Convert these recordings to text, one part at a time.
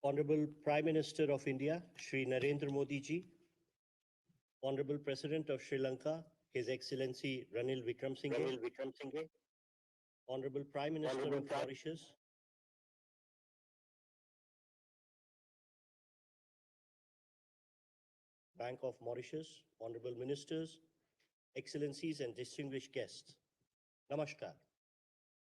Honorable Prime Minister of India, Sri Narendra Modi ji, Honorable President of Sri Lanka, His Excellency Ranil Wickremesinghe, Honorable Prime Minister of Mauritius, Bank of Mauritius, Honorable Ministers, Excellencies and distinguished guests, Namaskar.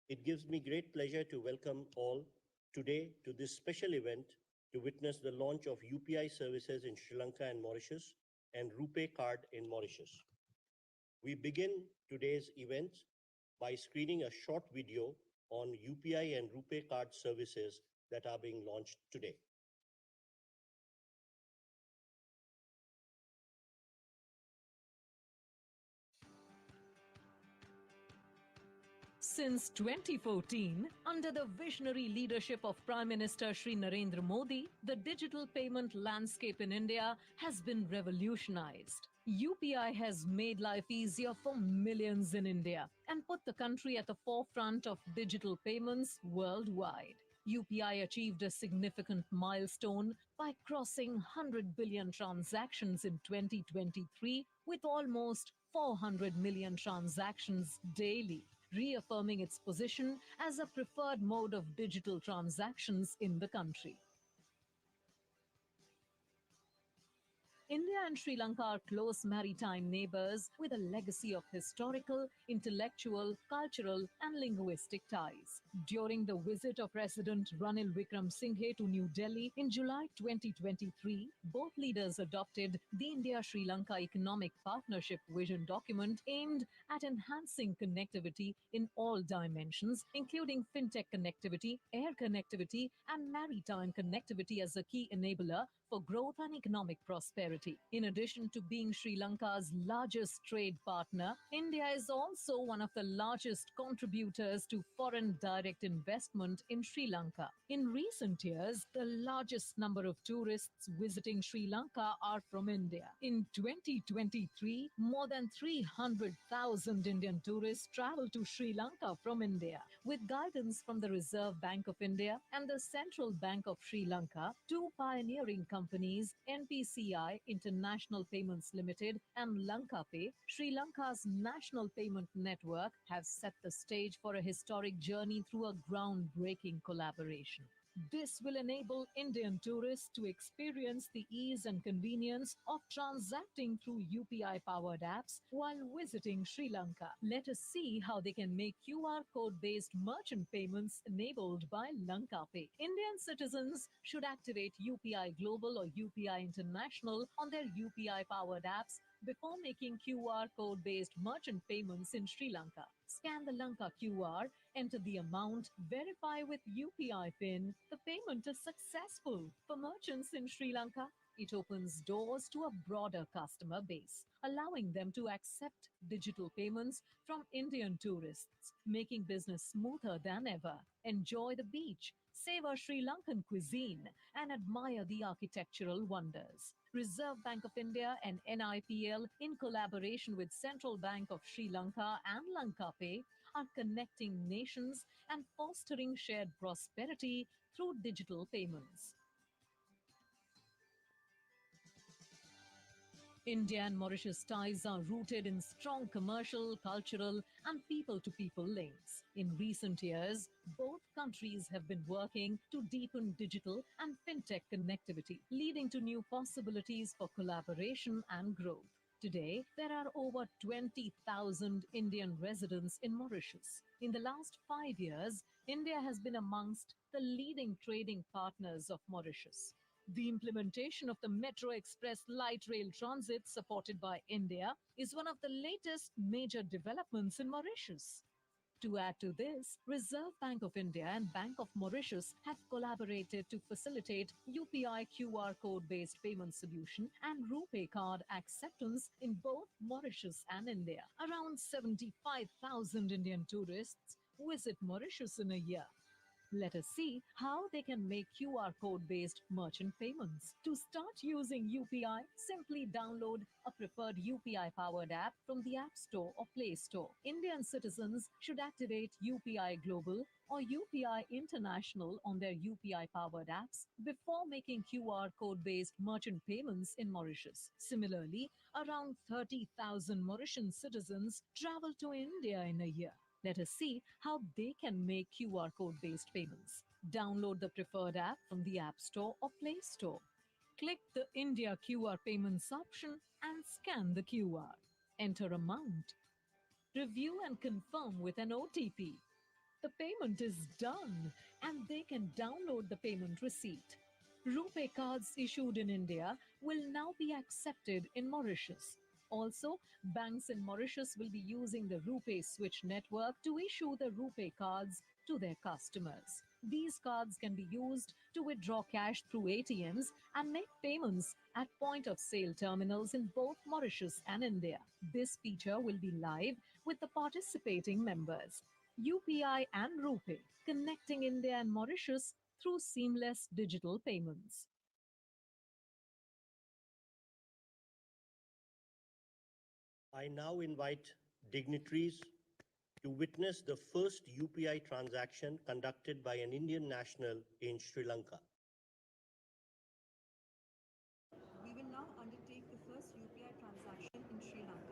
It gives me great pleasure to welcome all today to this special event to witness the launch of UPI services in Sri Lanka and Mauritius and RuPay card in Mauritius. We begin today's event by screening a short video on UPI and RuPay card services that are being launched today. Since 2014, under the visionary leadership of Prime Minister Sri Narendra Modi, the digital payment landscape in India has been revolutionized. UPI has made life easier for millions in India and put the country at the forefront of digital payments worldwide. UPI achieved a significant milestone by crossing 100 billion transactions in 2023 with almost 400 million transactions daily, reaffirming its position as a preferred mode of digital transactions in the country. India and Sri Lanka are close maritime neighbors with a legacy of historical, intellectual, cultural, and linguistic ties. During the visit of President Ranil Wickremesinghe to New Delhi in July 2023, both leaders adopted the India-Sri Lanka Economic Partnership Vision document aimed at enhancing connectivity in all dimensions, including fintech connectivity, air connectivity, and maritime connectivity as a key enabler for growth and economic prosperity. In addition to being Sri Lanka's largest trade partner, India is also one of the largest contributors to foreign direct investment in Sri Lanka. In recent years, the largest number of tourists visiting Sri Lanka are from India. In 2023, more than 300,000 Indian tourists traveled to Sri Lanka from India. With guidance from the Reserve Bank of India and the Central Bank of Sri Lanka, two pioneering companies, NPCI International Payments Limited and LankaPay, Sri Lanka's national payment network, have set the stage for a historic journey through a groundbreaking collaboration. This will enable Indian tourists to experience the ease and convenience of transacting through UPI-powered apps while visiting Sri Lanka. Let us see how they can make QR code-based merchant payments enabled by LankaPay. Indian citizens should activate UPI Global or UPI International on their UPI-powered apps before making QR code-based merchant payments in Sri Lanka. Scan the Lanka QR, enter the amount, verify with UPI PIN. The payment is successful. For merchants in Sri Lanka, it opens doors to a broader customer base, allowing them to accept digital payments from Indian tourists, making business smoother than ever. Enjoy the beach, savor Sri Lankan cuisine, and admire the architectural wonders. Reserve Bank of India and NIPL, in collaboration with Central Bank of Sri Lanka and LankaPay, are connecting nations and fostering shared prosperity through digital payments. India and Mauritius ties are rooted in strong commercial, cultural, and people-to-people links. In recent years, both countries have been working to deepen digital and fintech connectivity, leading to new possibilities for collaboration and growth. Today, there are over 20,000 Indian residents in Mauritius. In the last 5 years, India has been amongst the leading trading partners of Mauritius. The implementation of the Metro Express light rail transit supported by India is one of the latest major developments in Mauritius. To add to this, Reserve Bank of India and Bank of Mauritius have collaborated to facilitate UPI QR code-based payment solution and RuPay card acceptance in both Mauritius and India. Around 75,000 Indian tourists visit Mauritius in a year. Let us see how they can make QR code based merchant payments. To start using UPI, simply download a preferred UPI powered app from the App Store or Play Store. Indian citizens should activate UPI Global or UPI International on their UPI powered apps before making QR code based merchant payments in Mauritius. Similarly, around 30,000 Mauritian citizens travel to India in a year. Let us see how they can make QR code based payments. Download the preferred app from the App Store or Play Store. Click the India QR payments option and scan the QR. Enter amount. Review and confirm with an OTP. The payment is done and they can download the payment receipt. RuPay cards issued in India will now be accepted in Mauritius. Also, banks in Mauritius will be using the RuPay Switch network to issue the RuPay cards to their customers. These cards can be used to withdraw cash through ATMs and make payments at point of sale terminals in both Mauritius and India. This feature will be live with the participating members. UPI and RuPay, connecting India and Mauritius through seamless digital payments. I now invite dignitaries to witness the first UPI transaction conducted by an Indian national in Sri Lanka. We will now undertake the first UPI transaction in Sri Lanka.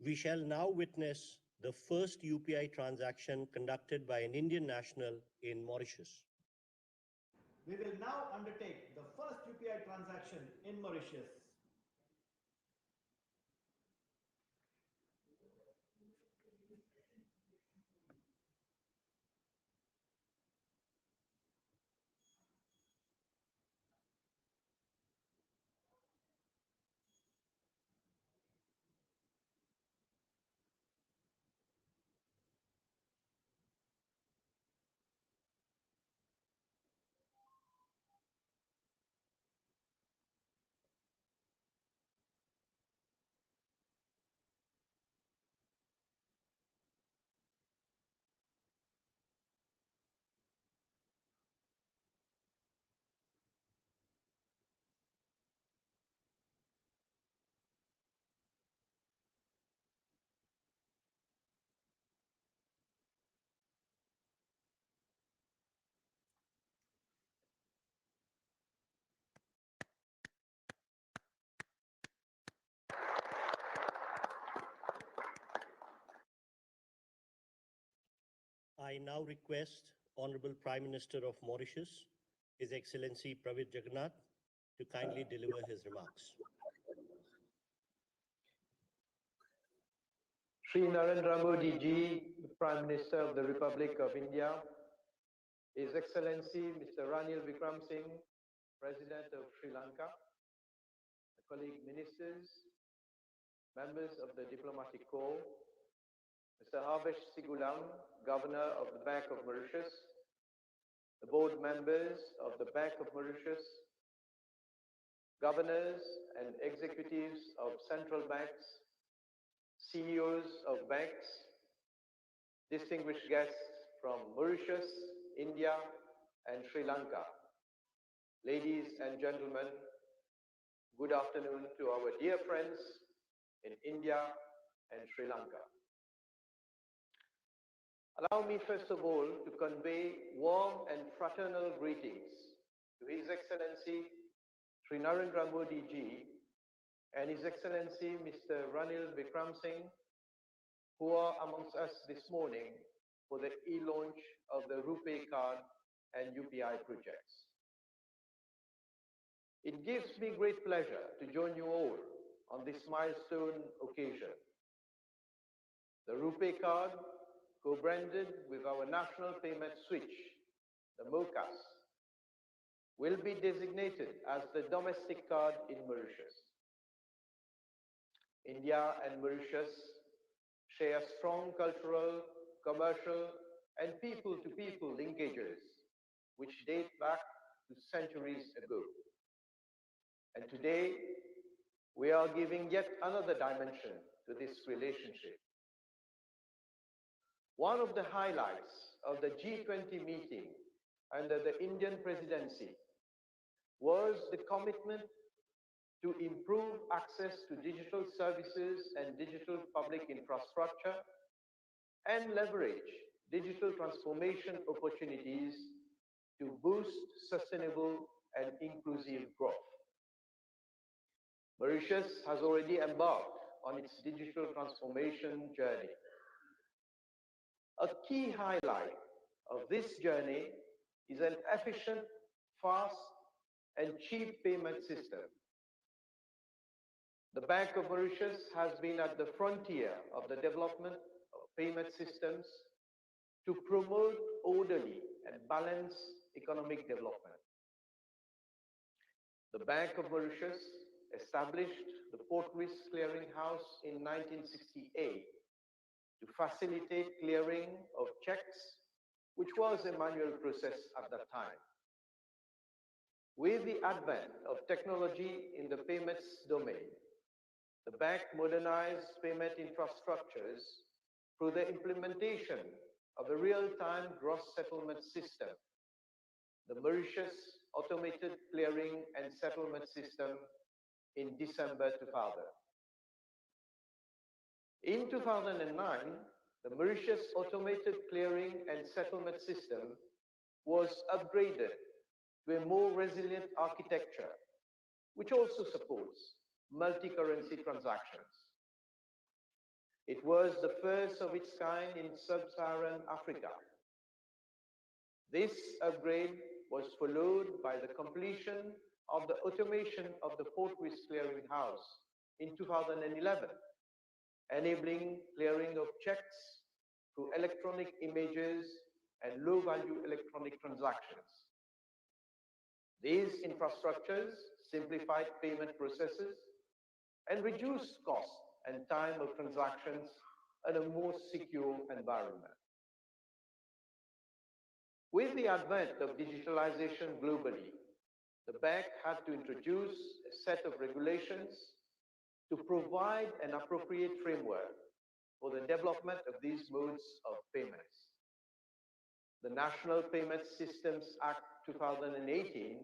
We shall now witness the first UPI transaction conducted by an Indian national in Mauritius. We will now undertake the first UPI transaction in Mauritius. I now request Honorable Prime Minister of Mauritius, His Excellency Pravind Jugnauth, to kindly deliver his remarks. Sri Narendra Modi ji, the Prime Minister of the Republic of India, His Excellency Mr. Ranil Wickremesinghe, President of Sri Lanka, colleague ministers, members of the Diplomatic Corps, Mr. Harvesh Sigulam, Governor of the Bank of Mauritius, the board members of the Bank of Mauritius, governors and executives of central banks, CEOs of banks, distinguished guests from Mauritius, India, and Sri Lanka. Ladies and gentlemen, good afternoon to our dear friends in India and Sri Lanka. Allow me first of all to convey warm and fraternal greetings to His Excellency Sri Narendra Modi ji, and His Excellency Mr. Ranil Wickremesinghe, who are amongst us this morning for the e-launch of the RuPay card and UPI projects. It gives me great pleasure to join you all on this milestone occasion. The RuPay card, co-branded with our national payment switch, the MOCAS, will be designated as the domestic card in Mauritius. India and Mauritius share strong cultural, commercial, and people-to-people linkages which date back to centuries ago. And today, we are giving yet another dimension to this relationship. One of the highlights of the G20 meeting under the Indian presidency was the commitment to improve access to digital services and digital public infrastructure and leverage digital transformation opportunities to boost sustainable and inclusive growth. Mauritius has already embarked on its digital transformation journey. A key highlight of this journey is an efficient, fast, and cheap payment system. The Bank of Mauritius has been at the frontier of the development of payment systems to promote orderly and balanced economic development. The Bank of Mauritius established the Port Risk Clearing House in 1968 to facilitate clearing of checks, which was a manual process at that time. With the advent of technology in the payments domain, the bank modernized payment infrastructures through the implementation of a real-time gross settlement system, the Mauritius Automated Clearing and Settlement System, in December 2000. In 2009, the Mauritius Automated Clearing and Settlement System was upgraded to a more resilient architecture, which also supports multi-currency transactions. It was the first of its kind in sub-Saharan Africa. This upgrade was followed by the completion of the automation of the Port Risk Clearing House in 2011, enabling clearing of checks through electronic images and low-value electronic transactions. These infrastructures simplified payment processes and reduced cost and time of transactions in a more secure environment. With the advent of digitalization globally, the bank had to introduce a set of regulations to provide an appropriate framework for the development of these modes of payments. The National Payment Systems Act 2018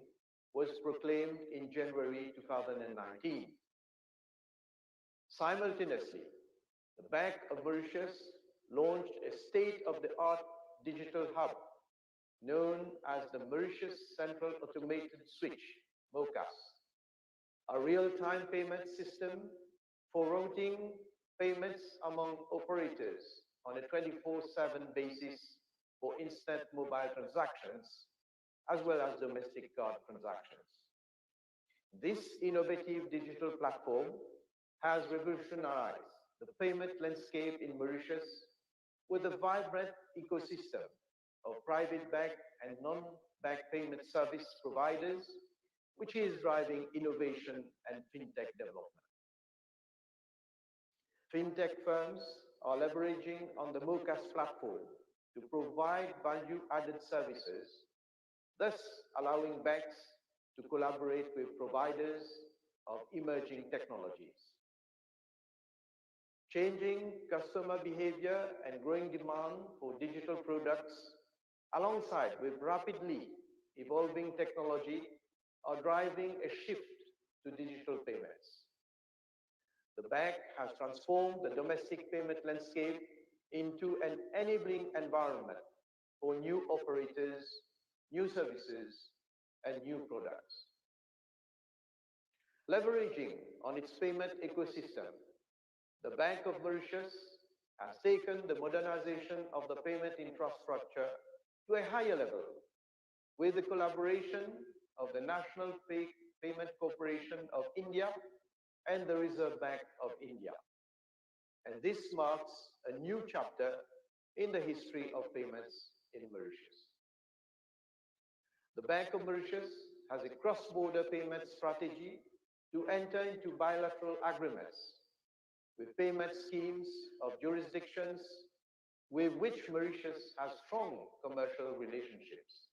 was proclaimed in January 2019. Simultaneously, the Bank of Mauritius launched a state-of-the-art digital hub known as the Mauritius Central Automated Switch, MOCAS, a real-time payment system for routing payments among operators on a 24/7 basis for instant mobile transactions, as well as domestic card transactions. This innovative digital platform has revolutionized the payment landscape in Mauritius with a vibrant ecosystem of private bank and non-bank payment service providers, which is driving innovation and fintech development. Fintech firms are leveraging on the MOCAS platform to provide value-added services, thus allowing banks to collaborate with providers of emerging technologies. Changing customer behavior and growing demand for digital products, alongside with rapidly evolving technology, are driving a shift to digital payments. The bank has transformed the domestic payment landscape into an enabling environment for new operators, new services, and new products. Leveraging on its payment ecosystem, the Bank of Mauritius has taken the modernization of the payment infrastructure to a higher level with the collaboration of the National Payment Corporation of India and the Reserve Bank of India. And this marks a new chapter in the history of payments in Mauritius. The Bank of Mauritius has a cross-border payment strategy to enter into bilateral agreements with payment schemes of jurisdictions with which Mauritius has strong commercial relationships.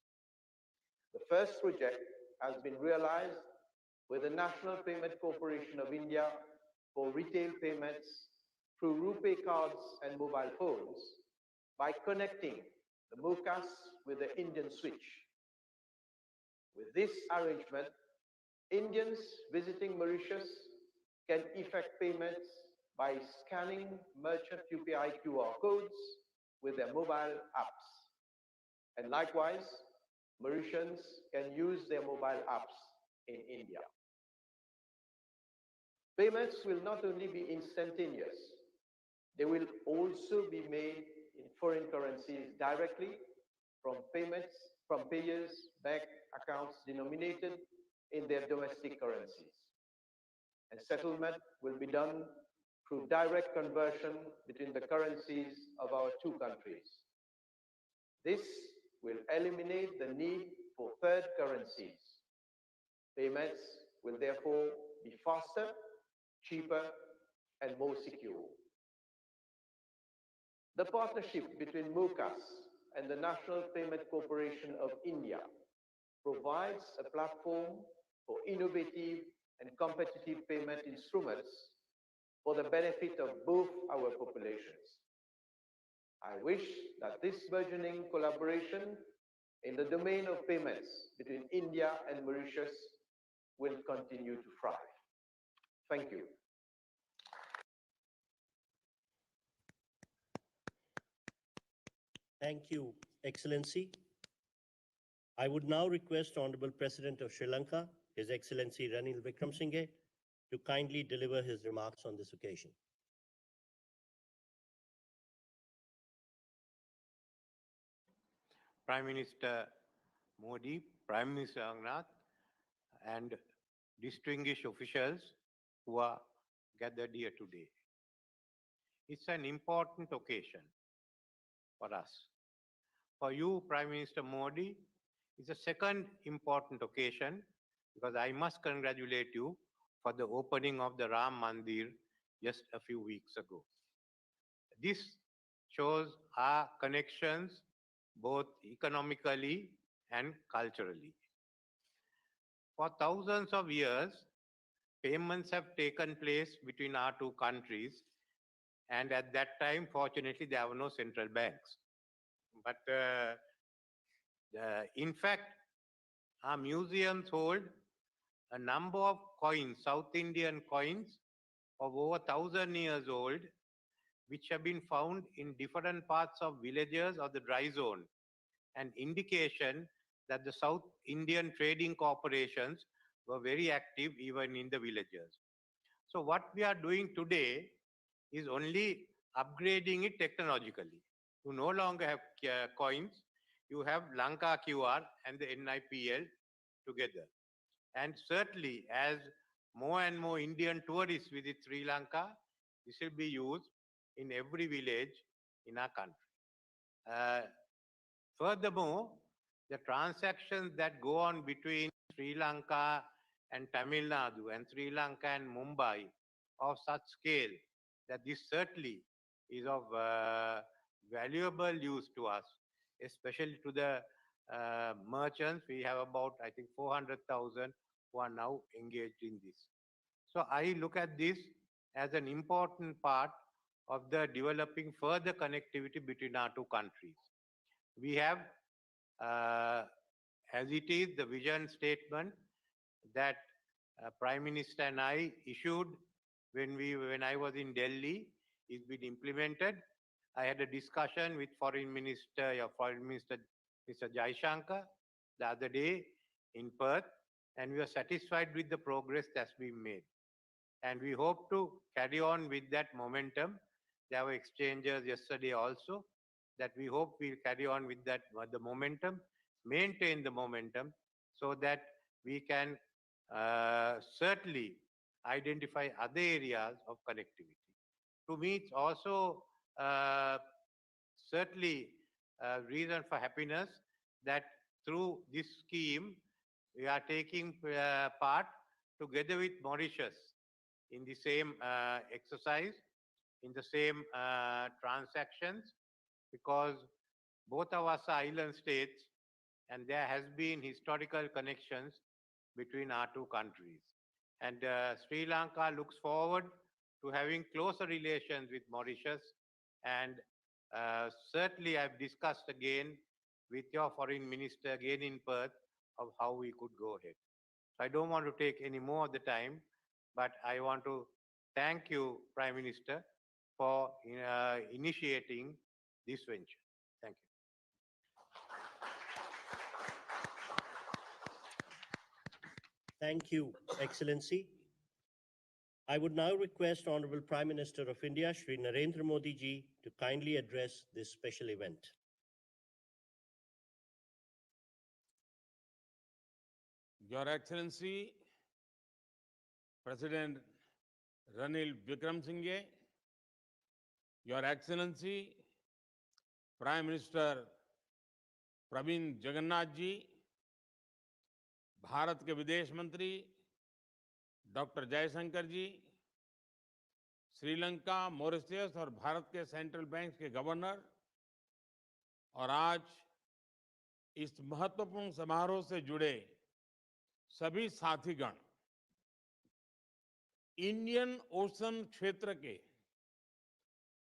The first project has been realized with the National Payment Corporation of India for retail payments through RuPay cards and mobile phones by connecting the MOCAS with the Indian switch. With this arrangement, Indians visiting Mauritius can effect payments by scanning merchant UPI QR codes with their mobile apps. And likewise, Mauritians can use their mobile apps in India. Payments will not only be instantaneous, they will also be made in foreign currencies directly from payers' bank accounts denominated in their domestic currencies. And settlement will be done through direct conversion between the currencies of our two countries. This will eliminate the need for third currencies. Payments will therefore be faster, cheaper, and more secure. The partnership between MOCAS and the National Payment Corporation of India provides a platform for innovative and competitive payment instruments for the benefit of both our populations. I wish that this burgeoning collaboration in the domain of payments between India and Mauritius will continue to thrive. Thank you. Thank you, Excellency. I would now request Honorable President of Sri Lanka, His Excellency Ranil Wickremesinghe, to kindly deliver his remarks on this occasion. Prime Minister Modi, Prime Minister Jugnauth, and distinguished officials who are gathered here today. It's an important occasion for us. For you, Prime Minister Modi, it's a second important occasion because I must congratulate you for the opening of the Ram Mandir just a few weeks ago. This shows our connections both economically and culturally. For thousands of years, payments have taken place between our two countries, and at that time, fortunately, there were no central banks. But in fact, our museums hold a number of coins, South Indian coins of over 1,000 years old, which have been found in different parts of villages of the dry zone, an indication that the South Indian trading corporations were very active even in the villages. So what we are doing today is only upgrading it technologically. You no longer have coins, you have Lanka QR and the NIPL together. And certainly as more and more Indian tourists visit Sri Lanka, this will be used in every village in our country. Furthermore, the transactions that go on between Sri Lanka and Tamil Nadu and Sri Lanka and Mumbai of such scale that this certainly is of valuable use to us, especially to the merchants. We have about, I think, 400,000 who are now engaged in this. So I look at this as an important part of the developing further connectivity between our two countries. We have, as it is, the vision statement that Prime Minister and I issued when I was in Delhi is been implemented. I had a discussion with Foreign Minister Mr. Jaishankar the other day in Perth, and we are satisfied with the progress that's been made. And we hope to carry on with that momentum. There were exchanges yesterday also that we hope we'll carry on with that, the momentum, maintain the momentum so that we can certainly identify other areas of connectivity. To me, it's also certainly a reason for happiness that through this scheme, we are taking part together with Mauritius in the same exercise, in the same transactions, because both of us are island states and there has been historical connections between our two countries. And Sri Lanka looks forward to having closer relations with Mauritius. And certainly I've discussed again with your foreign minister again in Perth of how we could go ahead. So I don't want to take any more of the time, but I want to thank you, Prime Minister, for initiating this venture. Thank you. Thank you, Excellency. I would now request Honorable Prime Minister of India, Sri Narendra Modi ji, to kindly address this special event. Your Excellency, President Ranil Wickremesinghe, Your Excellency, Prime Minister Pravind Jugnauth जी, भारत के विदेश मंत्री doctor Jaishankar जी, Sri Lanka, Mauritius और भारत के central bank के governor और आज इस महत्वपूर्ण समारोह से जुड़े सभी साथीगण, इंडियन ओशन क्षेत्र के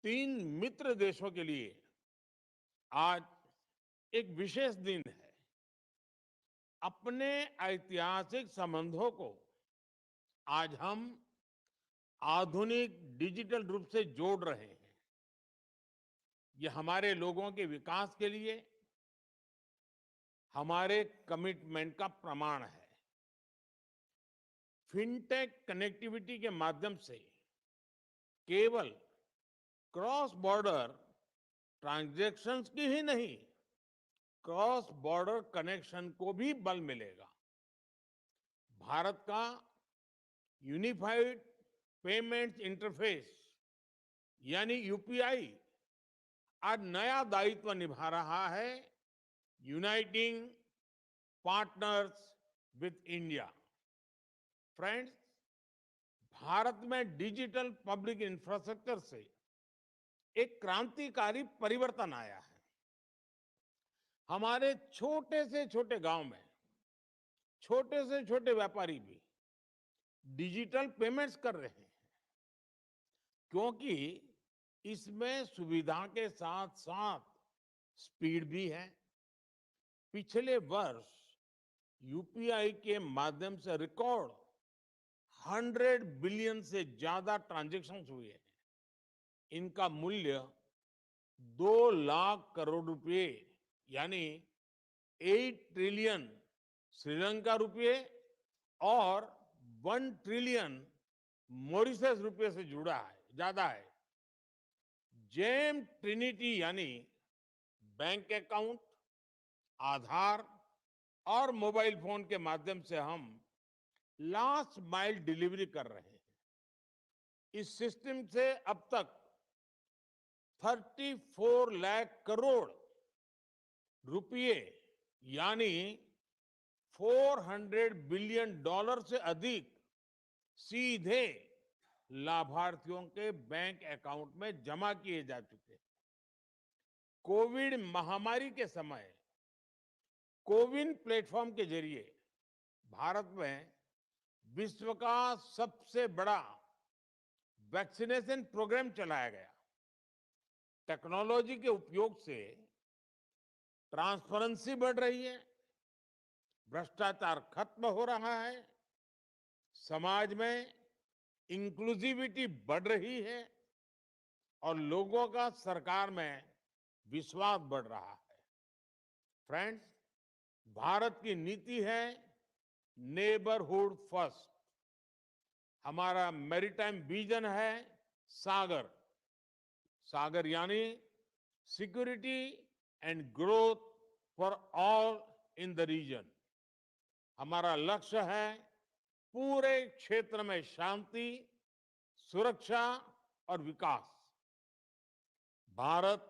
3 मित्र देशों के लिए आज एक विशेष दिन है। अपने ऐतिहासिक संबंधों को आज हम आधुनिक डिजिटल रूप से जोड़ रहे हैं। ये हमारे लोगों के विकास के लिए हमारे कमिटमेंट का प्रमाण है। फिनटेक कनेक्टिविटी के माध्यम से केवल क्रॉस बॉर्डर ट्रांजैक्शंस की ही नहीं, क्रॉस बॉर्डर कनेक्शन को भी बल मिलेगा। भारत का यूनिफाइड पेमेंट्स इंटरफेस यानी यूपीआई आज नया दायित्व निभा रहा है, uniting partners with India. Friends, Bharat में डिजिटल पब्लिक इंफ्रास्ट्रक्चर से एक क्रांतिकारी परिवर्तन आया है। हमारे छोटे से छोटे गांव में छोटे से छोटे व्यापारी भी डिजिटल पेमेंट्स कर रहे हैं, क्योंकि इसमें सुविधा के साथ साथ स्पीड भी है। पिछले वर्ष यूपीआई के माध्यम से रिकॉर्ड 100 बिलियन से ज्यादा ट्रांजैक्शंस हुए हैं। इनका मूल्य 2 लाख करोड़ रुपए यानी 8 ट्रिलियन श्रीलंका रुपये और 1 ट्रिलियन मॉरिशस रुपये से जुड़ा है, ज्यादा है। जेम ट्रिनिटी यानी बैंक अकाउंट, आधार और मोबाइल फोन के माध्यम से हम लास्ट माइल डिलीवरी कर रहे हैं। इस सिस्टम से अब तक 34 लाख करोड़ रुपये यानी $400 बिलियन से अधिक सीधे लाभार्थियों के बैंक अकाउंट में जमा किए जा चुके हैं। कोविड महामारी के समय कोविन प्लेटफॉर्म के जरिए भारत में विश्व का सबसे बड़ा वैक्सीनेशन प्रोग्राम चलाया गया। टेक्नोलॉजी के उपयोग से ट्रांसपेरेंसी बढ़ रही है, भ्रष्टाचार खत्म हो रहा है, समाज में इंक्लूसिविटी बढ़ रही है और लोगों का सरकार में विश्वास बढ़ रहा है। फ्रेंड्स, भारत की नीति है नेबरहुड फर्स्ट। हमारा मैरीटाइम विजन है सागर। सागर यानी security and growth for all in the region. हमारा लक्ष्य है पूरे क्षेत्र में शांति, सुरक्षा और विकास। भारत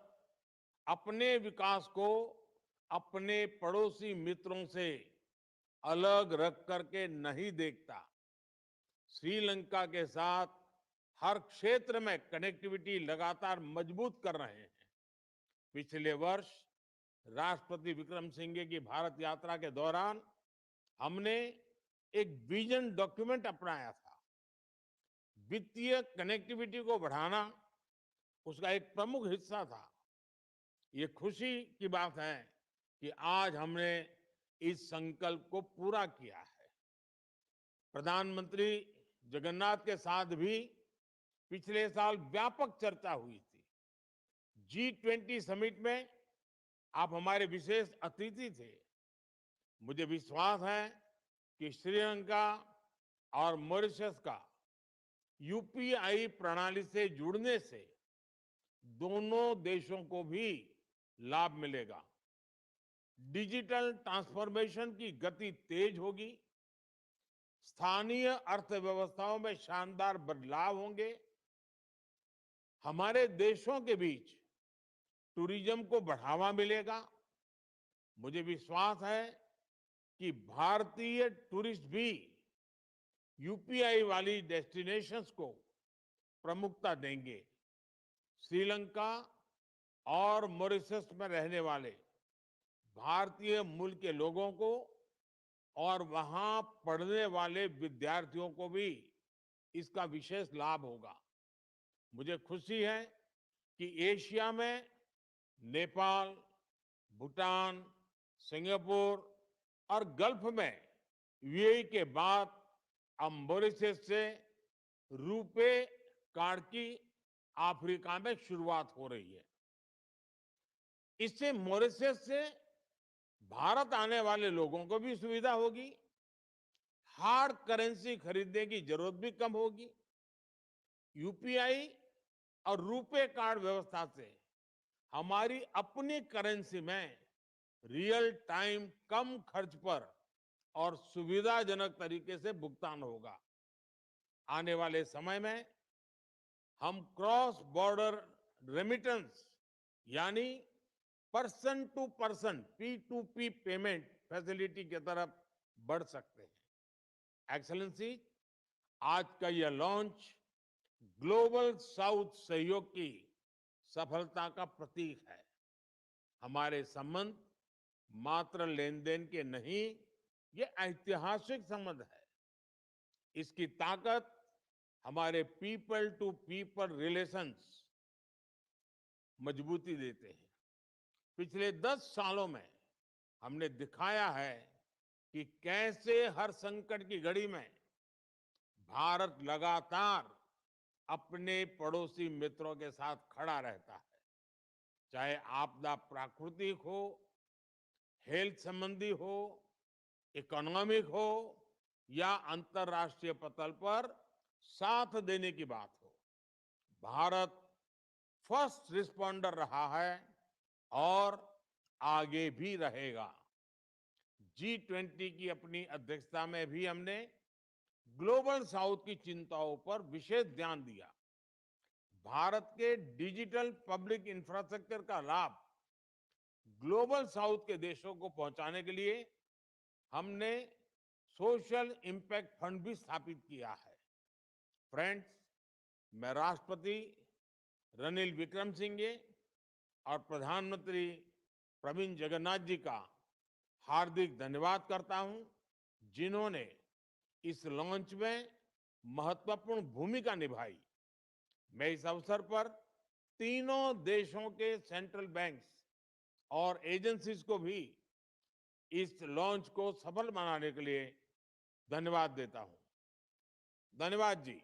अपने विकास को अपने पड़ोसी मित्रों से अलग रख करके नहीं देखता। श्रीलंका के साथ हर क्षेत्र में कनेक्टिविटी लगातार मजबूत कर रहे हैं। पिछले वर्ष राष्ट्रपति विक्रम सिंघे की भारत यात्रा के दौरान हमने एक विजन डॉक्यूमेंट अपनाया था। वित्तीय कनेक्टिविटी को बढ़ाना उसका एक प्रमुख हिस्सा था। ये खुशी की बात है कि आज हमने इस संकल्प को पूरा किया है। प्रधानमंत्री जगन्नाथ के साथ भी पिछले साल व्यापक चर्चा हुई थी। G20 समिट में आप हमारे विशेष अतिथि थे। मुझे विश्वास है कि श्रीलंका और मॉरिशस का UPI प्रणाली से जुड़ने से दोनों देशों को भी लाभ मिलेगा। डिजिटल ट्रांसफॉर्मेशन की गति तेज होगी, स्थानीय अर्थव्यवस्थाओं में शानदार बदलाव होंगे, हमारे देशों के बीच टूरिज्म को बढ़ावा मिलेगा। मुझे विश्वास है कि भारतीय टूरिस्ट भी UPI वाली डेस्टिनेशंस को प्रमुखता देंगे। श्रीलंका और मॉरिशस में रहने वाले भारतीय मूल के लोगों को और वहां पढ़ने वाले विद्यार्थियों को भी इसका विशेष लाभ होगा। मुझे खुशी है कि एशिया में नेपाल, भूटान, सिंगापुर और गल्फ में UAE के बाद अब मॉरिशस से रूपे कार्ड की अफ्रीका में शुरुआत हो रही है। इससे मॉरिशस से भारत आने वाले लोगों को भी सुविधा होगी, हार्ड करेंसी खरीदने की जरूरत भी कम होगी। UPI और रूपे कार्ड व्यवस्था से हमारी अपनी करेंसी में रियल टाइम कम खर्च पर और सुविधाजनक तरीके से भुगतान होगा। आने वाले समय में हम क्रॉस बॉर्डर रेमिटेंस यानी person to person P2P payment facility की तरफ बढ़ सकते हैं। एक्सेलेंसी, आज का यह लॉन्च ग्लोबल साउथ सहयोग की सफलता का प्रतीक है। हमारे संबंध मात्र लेन देन के नहीं, ये ऐतिहासिक संबंध है। इसकी ताकत हमारे पीपल टू पीपल रिलेशंस मजबूती देते हैं। पिछले 10 सालों में हमने दिखाया है कि कैसे हर संकट की घड़ी में भारत लगातार अपने पड़ोसी मित्रों के साथ खड़ा रहता है। चाहे आपदा प्राकृतिक हो, हेल्थ संबंधी हो, इकोनॉमिक हो या अंतर्राष्ट्रीय पटल पर साथ देने की बात हो, भारत फर्स्ट रिस्पॉन्डर रहा है और आगे भी रहेगा। G20 की अपनी अध्यक्षता में भी हमने ग्लोबल साउथ की चिंताओं पर विशेष ध्यान दिया। भारत के डिजिटल पब्लिक इंफ्रास्ट्रक्चर का लाभ ग्लोबल साउथ के देशों को पहुंचाने के लिए हमने सोशल इम्पैक्ट फंड भी स्थापित किया है। फ्रेंड्स, मैं राष्ट्रपति रनिल विक्रमसिंघे और प्रधानमंत्री प्रविंद जगन्नाथ जी का हार्दिक धन्यवाद करता हूं, जिन्होंने इस लॉन्च में महत्वपूर्ण भूमिका निभाई। मैं इस अवसर पर तीनों देशों के सेंट्रल बैंक्स और एजेंसीज को भी इस लॉन्च को सफल बनाने के लिए धन्यवाद देता हूं। धन्यवाद जी।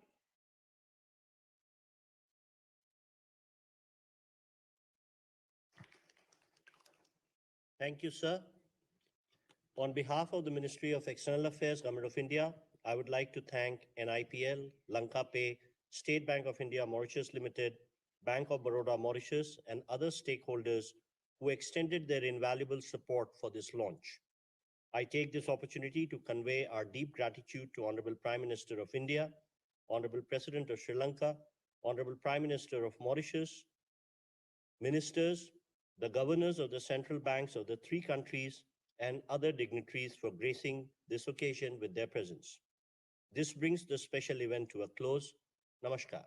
Thank you, sir. On behalf of the Ministry of External Affairs, Government of India, I would like to thank NIPL, LankaPay, State Bank of India Mauritius Limited, Bank of Baroda Mauritius, and other stakeholders who extended their invaluable support for this launch. I take this opportunity to convey our deep gratitude to Honorable Prime Minister of India, Honorable President of Sri Lanka, Honorable Prime Minister of Mauritius, ministers, the governors of the central banks of the three countries, and other dignitaries for gracing this occasion with their presence. This brings the special event to a close. Namaskar.